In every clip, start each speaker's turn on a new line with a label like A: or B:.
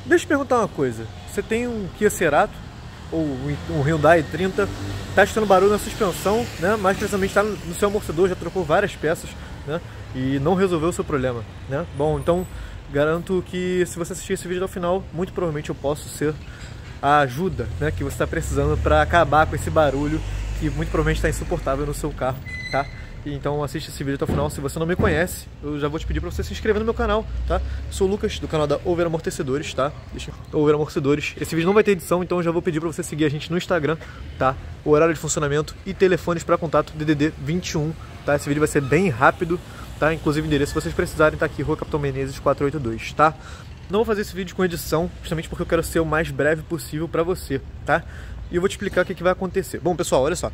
A: Deixa eu te perguntar uma coisa. Você tem um Kia Cerato ou um Hyundai 30, tá escutando barulho na suspensão, né? Mais precisamente está no seu amortecedor, já trocou várias peças, né? E não resolveu o seu problema, né? Bom, então garanto que se você assistir esse vídeo ao final, muito provavelmente eu posso ser a ajuda, né, que você está precisando para acabar com esse barulho que muito provavelmente está insuportável no seu carro, tá? Então assiste esse vídeo até o final. Se você não me conhece, eu já vou te pedir para você se inscrever no meu canal, tá? Sou o Lucas, do canal da Over Amortecedores, tá? Over Amortecedores. Esse vídeo não vai ter edição, então eu já vou pedir para você seguir a gente no Instagram, tá? O horário de funcionamento e telefones para contato DDD 21, tá? Esse vídeo vai ser bem rápido, tá? Inclusive o endereço, se vocês precisarem, tá aqui, Rua Capitão Menezes 482, tá? Não vou fazer esse vídeo com edição, justamente porque eu quero ser o mais breve possível para você, tá? E eu vou te explicar o que vai acontecer. Bom, pessoal, olha só.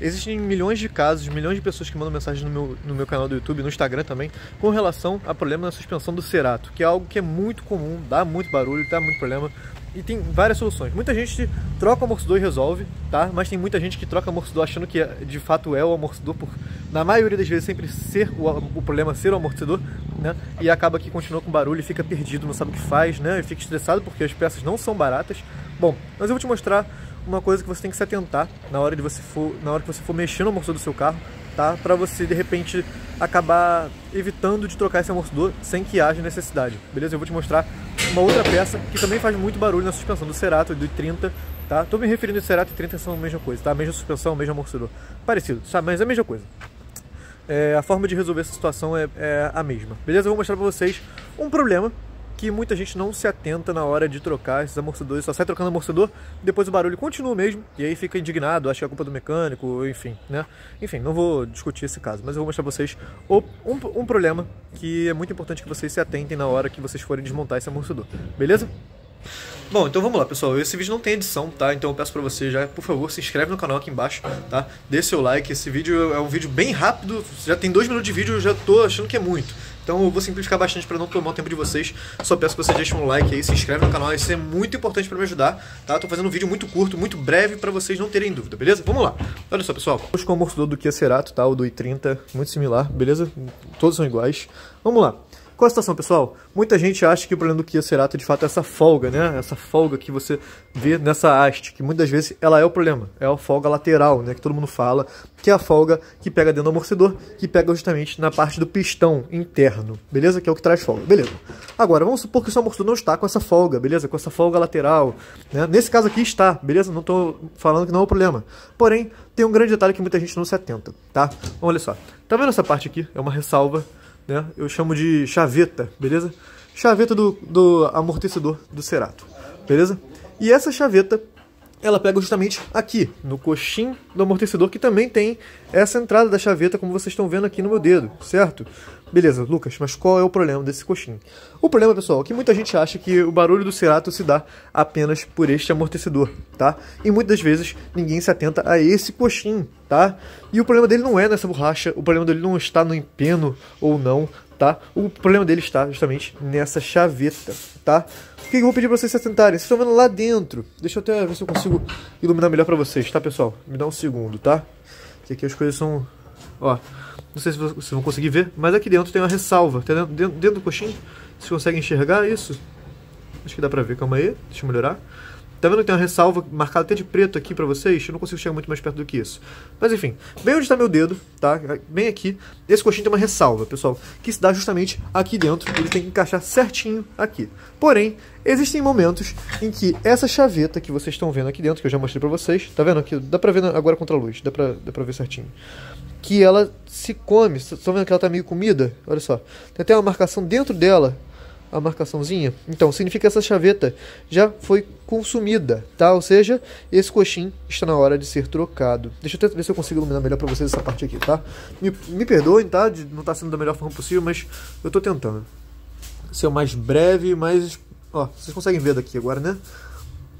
A: Existem milhões de casos, milhões de pessoas que mandam mensagem no meu canal do YouTube, no Instagram também, com relação a problema na suspensão do Cerato, que é algo que é muito comum, dá muito barulho, dá muito problema, e tem várias soluções. Muita gente troca o amortecedor e resolve, tá? Mas tem muita gente que troca o amortecedor achando que de fato é o amortecedor, por na maioria das vezes sempre ser o problema ser o amortecedor, né? E acaba que continua com barulho e fica perdido, não sabe o que faz, né? E fica estressado porque as peças não são baratas. Bom, mas eu vou te mostrar uma coisa que você tem que se atentar na hora que você for mexer no amortecedor do seu carro, tá? Para você de repente acabar evitando de trocar esse amortecedor sem que haja necessidade, beleza? Eu vou te mostrar uma outra peça que também faz muito barulho na suspensão do Cerato e do 30, tá? Tô me referindo ao Cerato e 30 são a mesma coisa, tá? A mesma suspensão, o mesmo amortecedor, parecido, sabe? Mas é a mesma coisa. A forma de resolver essa situação é a mesma, beleza? Eu vou mostrar para vocês um problema que muita gente não se atenta na hora de trocar esses amortecedores, só sai trocando amortecedor, depois o barulho continua mesmo, e aí fica indignado, acha que é culpa do mecânico, enfim, né? Enfim, não vou discutir esse caso, mas eu vou mostrar pra vocês um problema que é muito importante que vocês se atentem na hora que vocês forem desmontar esse amortecedor, beleza? Bom, então vamos lá, pessoal. Esse vídeo não tem edição, tá? Então eu peço pra você já, por favor, se inscreve no canal aqui embaixo, tá? Dê seu like. Esse vídeo é um vídeo bem rápido, já tem 2 minutos de vídeo, eu já tô achando que é muito. Então eu vou simplificar bastante para não tomar o tempo de vocês. Só peço que você deixe um like aí, se inscreve no canal, isso é muito importante para me ajudar, tá? Tô fazendo um vídeo muito curto, muito breve para vocês não terem dúvida, beleza? Vamos lá. Olha só, pessoal. Hoje com o amortecedor do Kia Cerato, tá? O do i30, muito similar, beleza? Todos são iguais. Vamos lá. Qual a situação, pessoal? Muita gente acha que o problema do Kia Cerato de fato é essa folga, né? Essa folga que você vê nessa haste, que muitas vezes ela é o problema. É a folga lateral, né? Que todo mundo fala, que é a folga que pega dentro do amortecedor, que pega justamente na parte do pistão interno, beleza? Que é o que traz folga, beleza. Agora, vamos supor que o seu amortecedor não está com essa folga, beleza? Com essa folga lateral, né? Nesse caso aqui está, beleza? Não estou falando que não é o problema. Porém, tem um grande detalhe que muita gente não se atenta, tá? Então, olha só. Tá vendo essa parte aqui? É uma ressalva, né? Eu chamo de chaveta, beleza? Chaveta do amortecedor do Cerato, beleza? E essa chaveta, ela pega justamente aqui, no coxim do amortecedor, que também tem essa entrada da chaveta, como vocês estão vendo aqui no meu dedo, certo? Beleza, Lucas, mas qual é o problema desse coxim? O problema, pessoal, é que muita gente acha que o barulho do Cerato se dá apenas por este amortecedor, tá? E muitas vezes ninguém se atenta a esse coxim, tá? E o problema dele não é nessa borracha, o problema dele não está no empeno ou não, tá? O problema dele está justamente nessa chaveta, tá? O que eu vou pedir para vocês se atentarem? Vocês estão vendo lá dentro. Deixa eu até ver se eu consigo iluminar melhor para vocês, tá, pessoal? Me dá um segundo, tá? Que aqui as coisas são... Ó, não sei se vocês vão conseguir ver, mas aqui dentro tem uma ressalva. Tá dentro do coxinho? Vocês conseguem enxergar isso? Acho que dá pra ver, calma aí. Deixa eu melhorar. Tá vendo que tem uma ressalva marcada até de preto aqui pra vocês? Eu não consigo chegar muito mais perto do que isso. Mas enfim, bem onde está meu dedo, tá? Bem aqui. Esse coxinho tem uma ressalva, pessoal, que se dá justamente aqui dentro. Ele tem que encaixar certinho aqui. Porém, existem momentos em que essa chaveta que vocês estão vendo aqui dentro, que eu já mostrei pra vocês, tá vendo aqui? Dá pra ver agora contra a luz, dá pra ver certinho. Que ela se come, estão vendo que ela tá meio comida? Olha só, tem até uma marcação dentro dela, a marcaçãozinha. Então, significa que essa chaveta já foi consumida, tá? Ou seja, esse coxim está na hora de ser trocado. Deixa eu tentar ver se eu consigo iluminar melhor pra vocês essa parte aqui, tá? Me perdoem, tá? De não estar sendo da melhor forma possível, mas eu tô tentando ser o mais breve, mas... Ó, vocês conseguem ver daqui agora, né?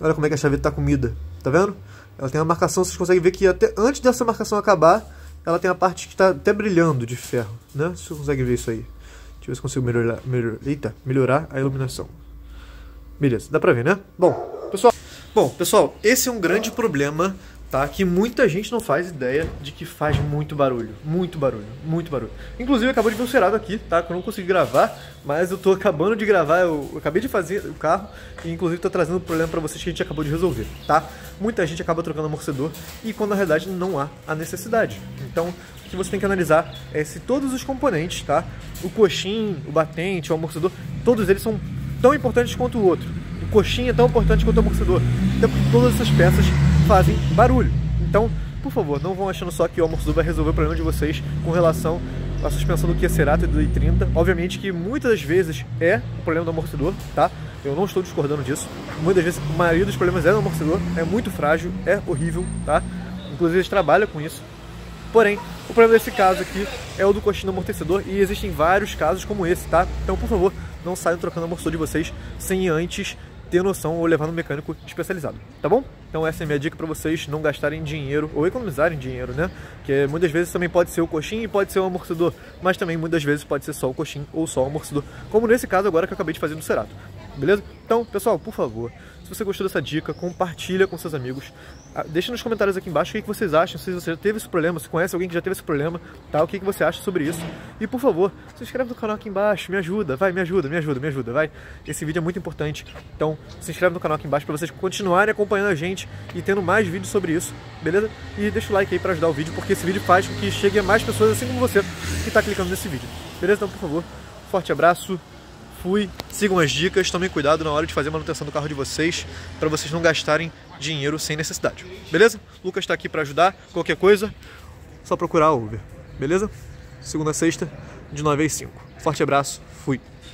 A: Olha como é que a chaveta tá comida, tá vendo? Ela tem uma marcação, vocês conseguem ver que até antes dessa marcação acabar, ela tem a parte que está até brilhando de ferro, né? Vocês conseguem ver isso aí. Deixa eu ver se consigo melhorar a iluminação. Beleza, dá pra ver, né? Bom, pessoal, esse é um grande problema tá? Que muita gente não faz ideia de que faz muito barulho. Muito barulho, muito barulho. Inclusive, acabou de ver o Cerato aqui, tá? Que eu não consegui gravar, mas eu tô acabando de gravar. Eu acabei de fazer o carro e, inclusive, tô trazendo um problema pra vocês que a gente acabou de resolver, tá? Muita gente acaba trocando amortecedor e quando, na realidade, não há a necessidade. Então, o que você tem que analisar é se todos os componentes, tá? O coxim, o batente, o amortecedor, todos eles são tão importantes quanto o outro. O coxim é tão importante quanto o amortecedor. Então, todas essas peças fazem barulho. Então, por favor, não vão achando só que o amortecedor vai resolver o problema de vocês com relação à suspensão do Kia Cerato e do i30. Obviamente que muitas das vezes é o problema do amortecedor, tá? Eu não estou discordando disso. Muitas vezes, a maioria dos problemas é do amortecedor, é muito frágil, é horrível, tá? Inclusive, eles trabalham com isso. Porém, o problema desse caso aqui é o do coxim do amortecedor e existem vários casos como esse, tá? Então, por favor, não saiam trocando o amortecedor de vocês sem antes ter noção ou levar no mecânico especializado, tá bom? Então essa é a minha dica para vocês não gastarem dinheiro ou economizarem dinheiro, né? Que muitas vezes também pode ser o coxim e pode ser o amortecedor, mas também muitas vezes pode ser só o coxim ou só o amortecedor, como nesse caso agora que eu acabei de fazer no Cerato, beleza? Então, pessoal, por favor, se você gostou dessa dica, compartilha com seus amigos. Deixa nos comentários aqui embaixo o que vocês acham, se você já teve esse problema, se conhece alguém que já teve esse problema, tá? O que você acha sobre isso. E por favor, se inscreve no canal aqui embaixo, me ajuda, vai, me ajuda, vai. Esse vídeo é muito importante, então se inscreve no canal aqui embaixo para vocês continuarem acompanhando a gente e tendo mais vídeos sobre isso, beleza? E deixa o like aí para ajudar o vídeo, porque esse vídeo faz com que chegue a mais pessoas assim como você que tá clicando nesse vídeo, beleza? Então, por favor, forte abraço. Fui, sigam as dicas, tomem cuidado na hora de fazer a manutenção do carro de vocês, para vocês não gastarem dinheiro sem necessidade, beleza? Lucas está aqui para ajudar, qualquer coisa, só procurar a Uber, beleza? Segunda a sexta, de 9 às 5. Forte abraço, fui!